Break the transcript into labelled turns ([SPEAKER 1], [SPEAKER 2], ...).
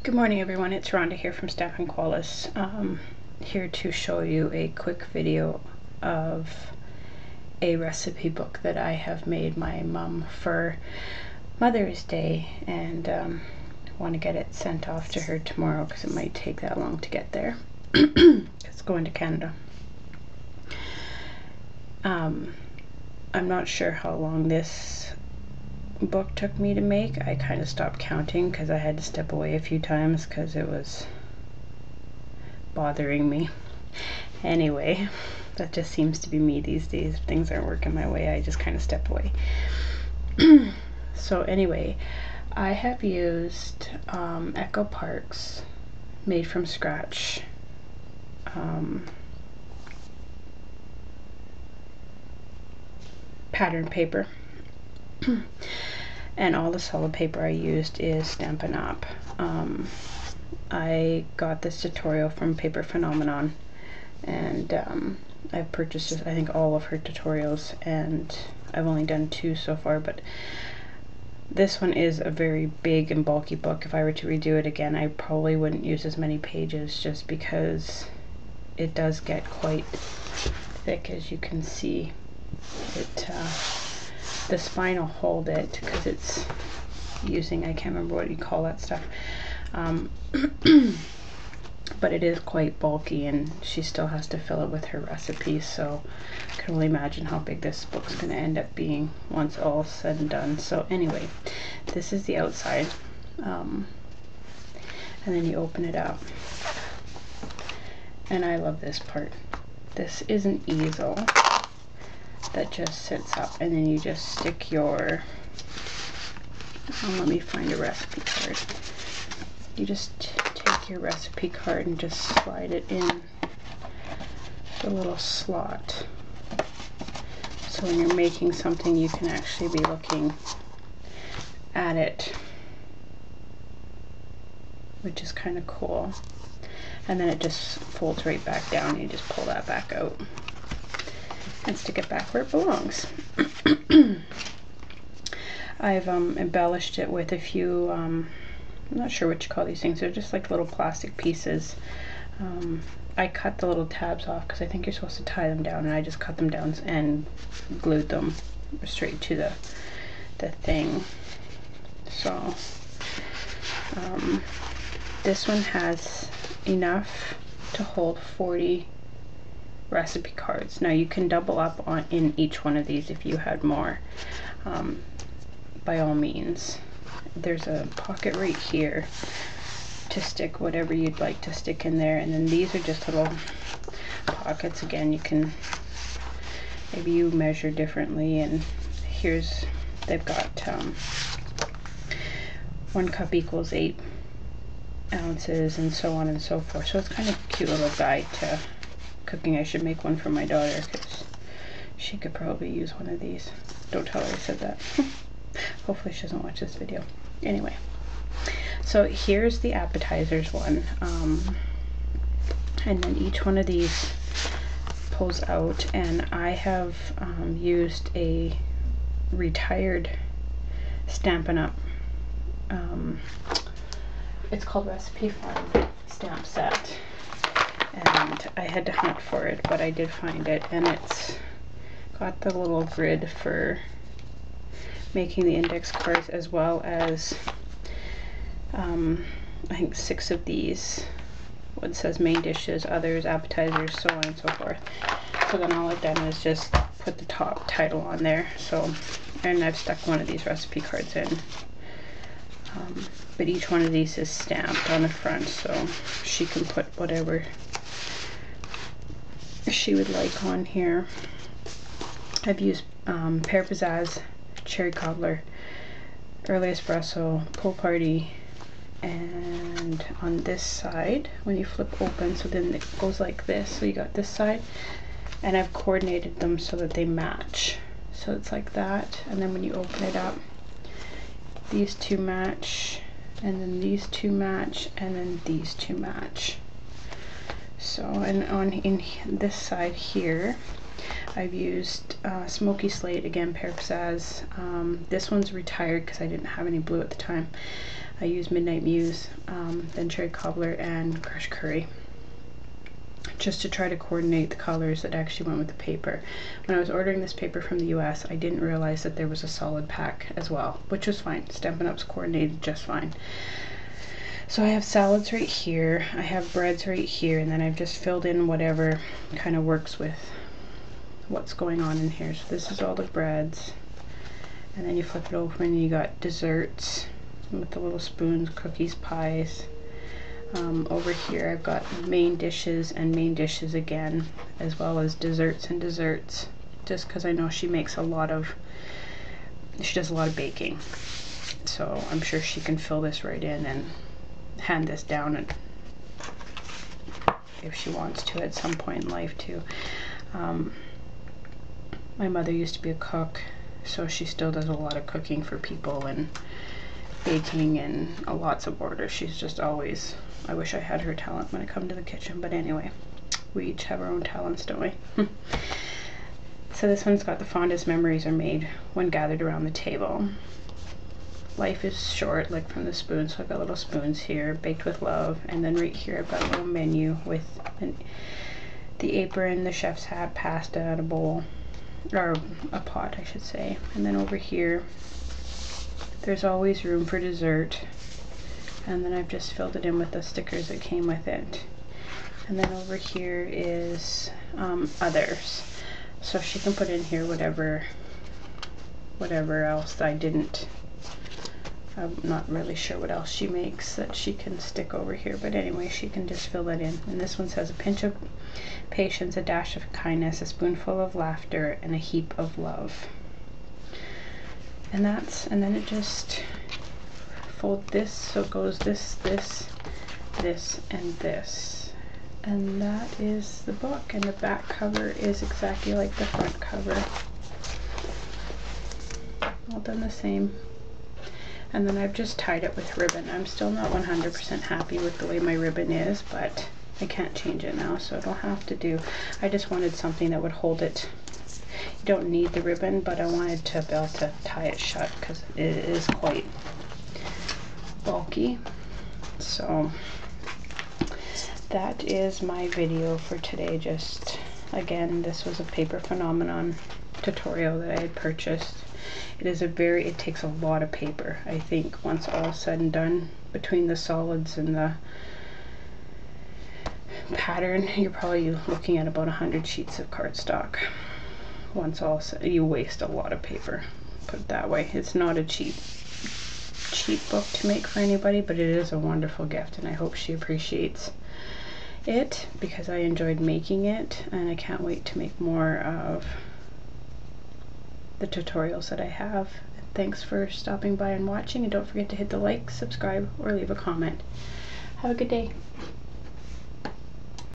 [SPEAKER 1] Good morning everyone, it's Rhonda here from Stampin' here to show you a quick video of a recipe book that I have made my mom for Mother's Day, and want to get it sent off to her tomorrow because it might take that long to get there. It's going to Canada. I'm not sure how long this book took me to make. I kind of stopped counting because I had to step away a few times because it was bothering me. Anyway, that just seems to be me these days. If things aren't working my way, I just kind of step away. So anyway, I have used Echo Park's made from scratch pattern paper. And all the solid paper I used is Stampin' Up. I got this tutorial from Paper Phenomenon, and I've purchased, I think, all of her tutorials, and I've only done 2 so far, but this one is a very big and bulky book. If I were to redo it again, I probably wouldn't use as many pages just because it does get quite thick, as you can see. The spine will hold it because it's using, I can't remember what you call that stuff, but it is quite bulky, and she still has to fill it with her recipes, so I can only imagine how big this book's going to end up being once all said and done. So anyway, this is the outside, and then you open it up, and I love this part. This is an easel that just sits up, and then you just stick your, let me find a recipe card. You just take your recipe card and just slide it in the little slot. So when you're making something, you can actually be looking at it, which is kind of cool. And then it just folds right back down, and you just pull that back out and stick it back where it belongs. I've embellished it with a few, I'm not sure what you call these things, they're just like little plastic pieces. I cut the little tabs off because I think you're supposed to tie them down, and I just cut them down and glued them straight to the thing. So this one has enough to hold 40 recipe cards. Now you can double up in each one of these if you had more, by all means. There's a pocket right here to stick whatever you'd like to stick in there, and then these are just little pockets. Again, you can, maybe you measure differently, and here's, they've got 1 cup equals 8 ounces, and so on and so forth. So it's kind of a cute little guide to cooking. I should make one for my daughter because she could probably use one of these. Don't tell her I said that. Hopefully she doesn't watch this video. Anyway, so here's the appetizers one, and then each one of these pulls out, and I have used a retired Stampin' Up, it's called Recipe Farm stamp set, and I had to hunt for it, but I did find it, and it's got the little grid for making the index cards, as well as I think 6 of these. What says main dishes, others, appetizers, so on and so forth. So then all I've done is just put the top title on there. So, and I've stuck one of these recipe cards in. But each one of these is stamped on the front, so she can put whatever she would like on here. I've used Pear Pizzazz, Cherry Cobbler, Early Espresso, Pool Party, and on this side, when you flip open, so then it goes like this, so you got this side, and I've coordinated them so that they match. So it's like that, and then when you open it up, these 2 match, and then these 2 match, and then these 2 match. So, and in this side here, I've used Smoky Slate, again, Pear Pizzazz. This one's retired because I didn't have any blue at the time. I used Midnight Muse, then Cherry Cobbler and Crushed Curry, just to try to coordinate the colors that actually went with the paper. When I was ordering this paper from the US, I didn't realize that there was a solid pack as well, which was fine. Stampin' Up's coordinated just fine. So I have salads right here, I have breads right here, and then I've just filled in whatever kind of works with what's going on in here. So this is all the breads, and then you flip it over and you got desserts with the little spoons, cookies, pies. Over here I've got main dishes and main dishes again, as well as desserts and desserts, just because I know she does a lot of baking, so I'm sure she can fill this right in and hand this down, and if she wants to at some point in life too. My mother used to be a cook, so she still does a lot of cooking for people and baking and lots of orders. She's just always, I wish I had her talent when it comes to the kitchen, but anyway, we each have our own talents, don't we? So this one's got the fondest memories are made when gathered around the table. Life is short, like from the spoon, so I've got little spoons here, baked with love, and then right here I've got a little menu with the apron, the chef's hat, pasta, and a bowl, or a pot I should say, and then over here there's always room for dessert, and then I've just filled it in with the stickers that came with it. And then over here is others, so she can put in here whatever else I didn't. I'm not really sure what else she makes that she can stick over here, but anyway, she can just fill that in. And this one says a pinch of patience, a dash of kindness, a spoonful of laughter, and a heap of love. And then it just fold this, so it goes this, this, this, and this. And that is the book, and the back cover is exactly like the front cover. All done the same. And then I've just tied it with ribbon. I'm still not 100% happy with the way my ribbon is, but I can't change it now, so I don't have to do. I just wanted something that would hold it. You don't need the ribbon, but I wanted to be able to tie it shut because it is quite bulky. So that is my video for today. Just again, this was a paper phenomenon tutorial that I had purchased. It takes a lot of paper. I think once all said and done, between the solids and the pattern, you're probably looking at about 100 sheets of cardstock. Once all said, you waste a lot of paper, put it that way. It's not a cheap book to make for anybody, but it is a wonderful gift, and I hope she appreciates it because I enjoyed making it, and I can't wait to make more of the tutorials that I have. Thanks for stopping by and watching, and don't forget to hit the like, subscribe, or leave a comment. Have a good day.